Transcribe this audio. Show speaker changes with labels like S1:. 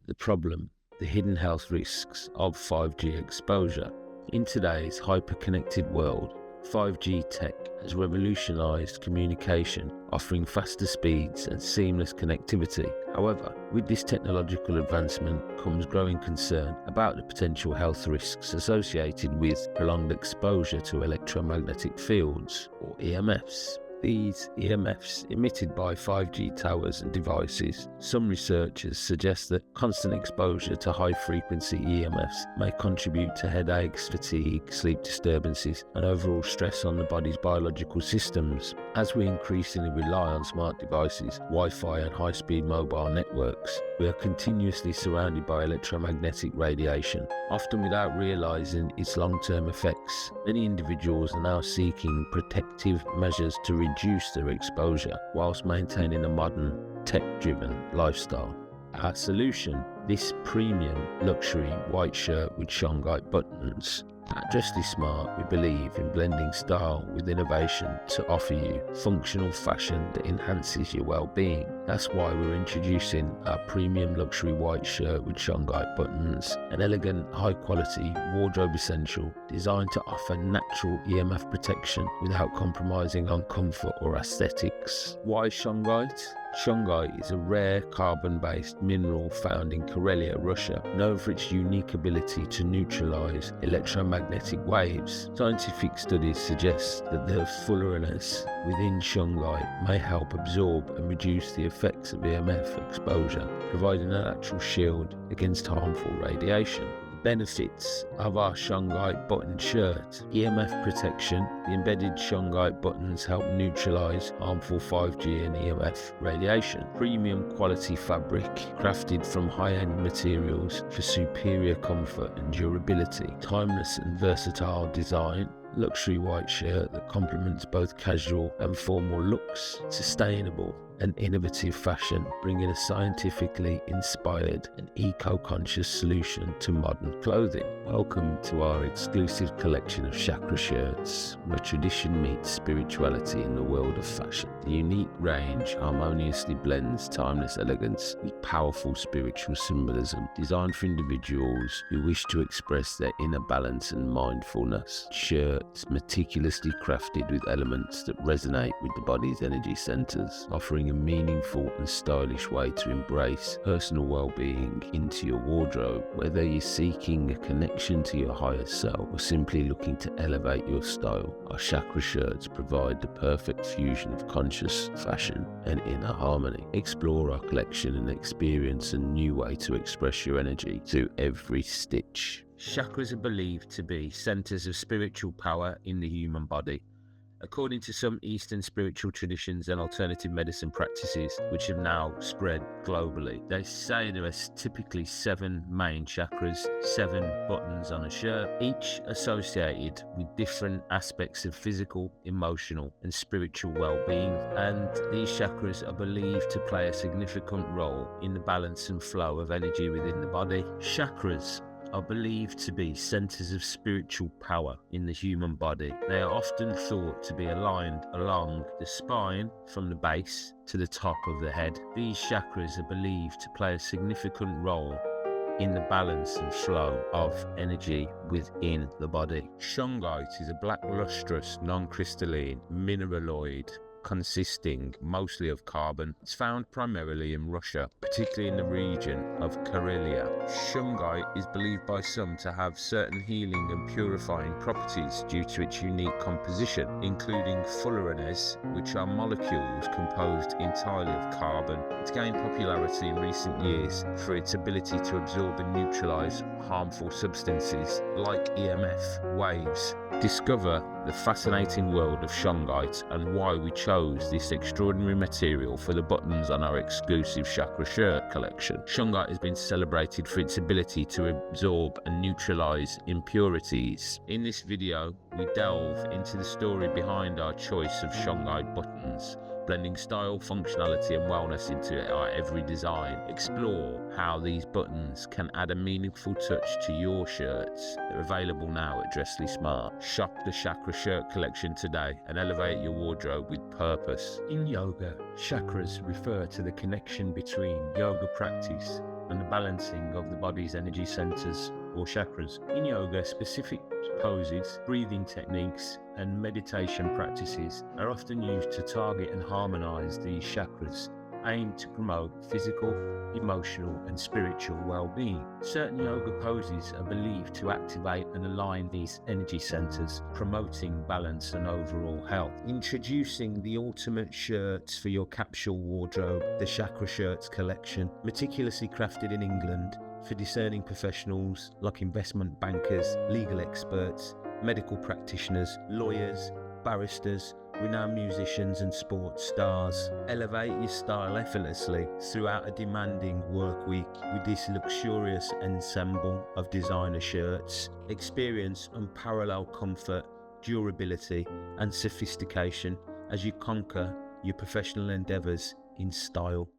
S1: the problem, the hidden health risks of 5G exposure. In today's hyper-connected world, 5G tech has revolutionized communication, offering faster speeds and seamless connectivity. However, with this technological advancement comes growing concern about the potential health risks associated with prolonged exposure to electromagnetic fields, or EMFs. These EMFs emitted by 5G towers and devices. Some researchers suggest that constant exposure to high-frequency EMFs may contribute to headaches, fatigue, sleep disturbances, and overall stress on the body's biological systems. As we increasingly rely on smart devices, Wi-Fi and high-speed mobile networks, we are continuously surrounded by electromagnetic radiation, often without realizing its long-term effects. Many individuals are now seeking protective measures to reduce their exposure whilst maintaining a modern, tech-driven lifestyle. Our solution, this premium luxury white shirt with shungite buttons. At Dressly Smart, we believe in blending style with innovation to offer you functional fashion that enhances your well-being. That's why we're introducing our premium luxury white shirt with shungite buttons, an elegant, high-quality wardrobe essential designed to offer natural EMF protection without compromising on comfort or aesthetics. Why shungite? Shungite is a rare carbon-based mineral found in Karelia, Russia, known for its unique ability to neutralize electromagnetic waves. Scientific studies suggest that the fullerenes within shungite may help absorb and reduce the effects of EMF exposure, providing a natural shield against harmful radiation. Benefits of our shungite button shirt: EMF protection. The embedded shungite buttons help neutralize harmful 5G and EMF radiation. Premium quality fabric crafted from high-end materials for superior comfort and durability. Timeless and versatile design. Luxury white shirt that complements both casual and formal looks. Sustainable and innovative fashion, bringing a scientifically inspired and eco-conscious solution to modern clothing. Welcome to our exclusive collection of chakra shirts, where tradition meets spirituality in the world of fashion. The unique range harmoniously blends timeless elegance with powerful spiritual symbolism, designed for individuals who wish to express their inner balance and mindfulness. Shirts meticulously crafted with elements that resonate with the body's energy centers, offering a meaningful and stylish way to embrace personal well-being into your wardrobe. Whether you're seeking a connection to your higher self or simply looking to elevate your style, our chakra shirts provide the perfect fusion of conscious fashion and inner harmony. Explore our collection and experience a new way to express your energy through every stitch. Chakras are believed to be centers of spiritual power in the human body. According to some Eastern spiritual traditions and alternative medicine practices, which have now spread globally, they say there are typically 7 main chakras, 7 buttons on a shirt, each associated with different aspects of physical, emotional, and spiritual well-being. And these chakras are believed to play a significant role in the balance and flow of energy within the body. Chakras are believed to be centers of spiritual power in the human body. They are often thought to be aligned along the spine from the base to the top of the head. These chakras are believed to play a significant role in the balance and flow of energy within the body. Shungite is a black, lustrous, non-crystalline mineraloid consisting mostly of carbon. It's found primarily in Russia, particularly in the region of Karelia. Shungite is believed by some to have certain healing and purifying properties due to its unique composition, including fullerenes, which are molecules composed entirely of carbon. It's gained popularity in recent years for its ability to absorb and neutralize harmful substances like EMF waves. Discover the fascinating world of shungite and why we chose this extraordinary material for the buttons on our exclusive chakra shirt collection. Shungite has been celebrated for its ability to absorb and neutralize impurities. In this video, we delve into the story behind our choice of shungite buttons, blending style, functionality and wellness into our every design. Explore how these buttons can add a meaningful touch to your shirts. They're available now at Dressly Smart. Shop the Chakra Shirt collection today and elevate your wardrobe with purpose. In yoga, chakras refer to the connection between yoga practice and the balancing of the body's energy centers or chakras. In yoga, specific poses, breathing techniques, and meditation practices are often used to target and harmonize these chakras, aimed to promote physical, emotional, and spiritual well-being. Certain yoga poses are believed to activate and align these energy centers, promoting balance and overall health. Introducing the ultimate shirts for your capsule wardrobe, the Chakra Shirts collection, meticulously crafted in England for discerning professionals like investment bankers, legal experts, medical practitioners, lawyers, barristers, renowned musicians and sports stars. Elevate your style effortlessly throughout a demanding work week with this luxurious ensemble of designer shirts. Experience unparalleled comfort, durability and sophistication as you conquer your professional endeavours in style.